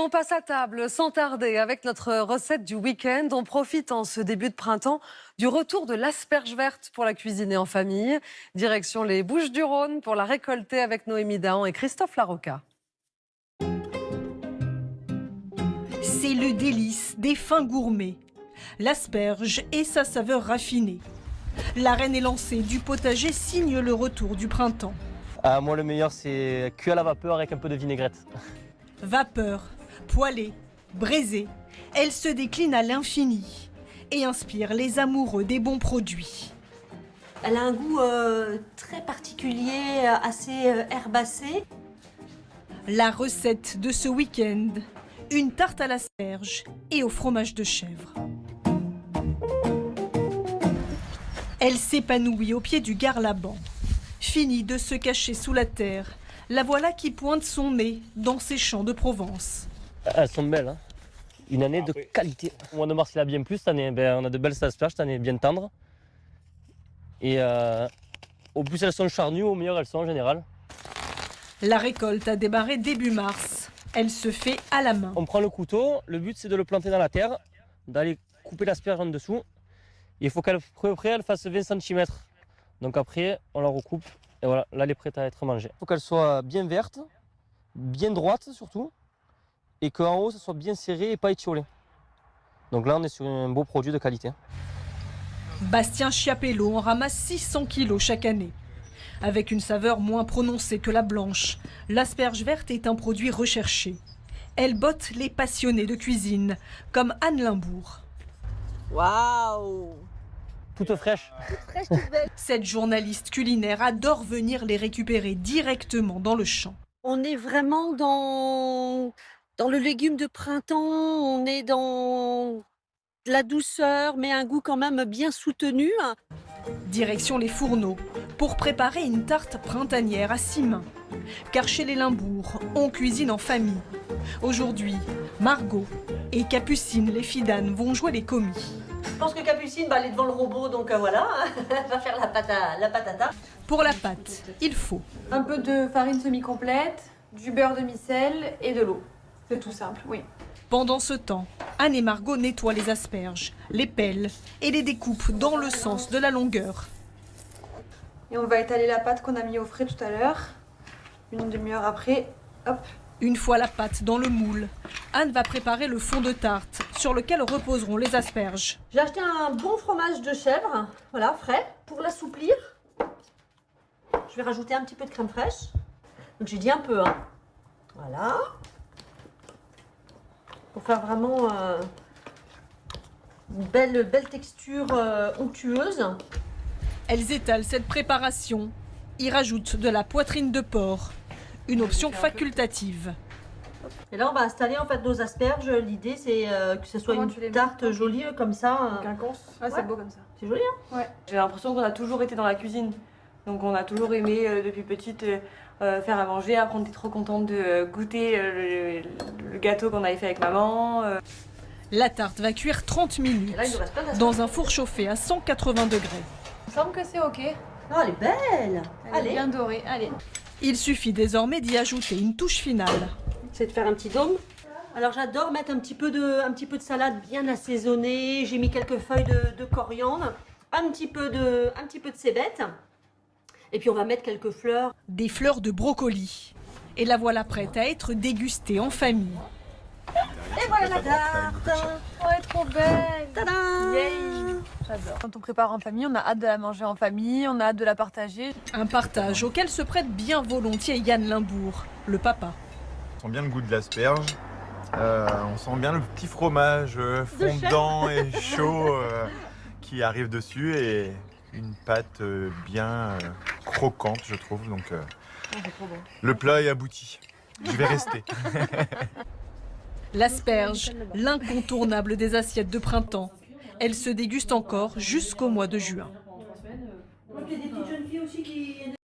On passe à table sans tarder avec notre recette du week-end. On profite en ce début de printemps du retour de l'asperge verte pour la cuisiner en famille. Direction les Bouches-du-Rhône pour la récolter avec Noémie Dahan et Christophe Larocca. C'est le délice des fins gourmets. L'asperge et sa saveur raffinée. L'arène élancée du potager signe le retour du printemps. Moi, le meilleur, c'est cuit à la vapeur avec un peu de vinaigrette. Vapeur, poêlée, braisée, elle se décline à l'infini et inspire les amoureux des bons produits. Elle a un goût très particulier, assez herbacé. La recette de ce week-end, une tarte à l'asperge et au fromage de chèvre. Elle s'épanouit au pied du Garlaban. Finie de se cacher sous la terre, la voilà qui pointe son nez dans ses champs de Provence. Elles sont belles, hein. Une année de qualité. Au mois de mars, il a bien plu cette année. On a de belles asperges cette année, bien tendres. Et au plus elles sont charnues, au meilleur elles sont en général. La récolte a démarré début mars. Elle se fait à la main. On prend le couteau, le but c'est de le planter dans la terre, d'aller couper l'asperge en dessous. Il faut qu'à peu près elle fasse 20 cm. Donc après, on la recoupe et voilà, là elle est prête à être mangée. Il faut qu'elle soit bien verte, bien droite surtout, et qu'en haut ça soit bien serré et pas étiolé. Donc là on est sur un beau produit de qualité. Bastien Chiapello en ramasse 600 kg chaque année. Avec une saveur moins prononcée que la blanche, l'asperge verte est un produit recherché. Elle botte les passionnés de cuisine, comme Anne Limbourg. Waouh! Toute fraîche. Toute belle. Cette journaliste culinaire adore venir les récupérer directement dans le champ. On est vraiment dans le légume de printemps, on est dans de la douceur, mais un goût quand même bien soutenu. Direction les fourneaux, pour préparer une tarte printanière à 6 mains. Car chez les Limbourg, on cuisine en famille. Aujourd'hui, Margot et Capucine, les filles d'Anne, vont jouer les commis. Je pense que Capucine, elle est devant le robot, donc voilà, elle va faire la pâte à tarte. Pour la pâte, il faut un peu de farine semi-complète, du beurre demi-sel et de l'eau. C'est tout simple, oui. Pendant ce temps, Anne et Margot nettoient les asperges, les pellent et les découpent dans le sens de la longueur. Et on va étaler la pâte qu'on a mis au frais tout à l'heure. Une demi-heure après, hop. Une fois la pâte dans le moule, Anne va préparer le fond de tarte sur lequel reposeront les asperges. J'ai acheté un bon fromage de chèvre, voilà, frais, pour l'assouplir. Je vais rajouter un petit peu de crème fraîche. Donc j'ai dit un peu, hein. Voilà. Pour faire vraiment une belle texture onctueuse. Elles étalent cette préparation, y rajoutent de la poitrine de porc, une option facultative. Et là on va installer en fait nos asperges. L'idée c'est que ce soit une tarte jolie comme ça. Quinconce. Ouais, c'est beau comme ça. C'est joli, hein? Ouais. J'ai l'impression qu'on a toujours été dans la cuisine. Donc on a toujours aimé depuis petite faire à manger. Après on était trop contente de goûter le gâteau qu'on avait fait avec maman. La tarte va cuire 30 minutes Et là, il nous reste plein d'asperges. dans un four chauffé à 180 degrés. Il me semble que c'est ok. Non, elle est belle. Elle est bien dorée, allez. Il suffit désormais d'y ajouter une touche finale. C'est de faire un petit dôme. Alors j'adore mettre un petit peu de salade bien assaisonnée. J'ai mis quelques feuilles de coriandre, un petit peu de cébette. Et puis on va mettre quelques fleurs. Des fleurs de brocoli. Et la voilà prête à être dégustée en famille. Et voilà la tarte. Ouais, trop belle. Tadam. Yay. J'adore. Quand on prépare en famille, on a hâte de la manger en famille, on a hâte de la partager. Un partage auquel se prête bien volontiers Yann Limbourg, le papa. On sent bien le goût de l'asperge, on sent bien le petit fromage fondant et chaud qui arrive dessus et une pâte bien croquante je trouve, donc C'est trop bon. le plat est abouti. Je vais rester. L'asperge, l'incontournable des assiettes de printemps. Elle se déguste encore jusqu'au mois de juin.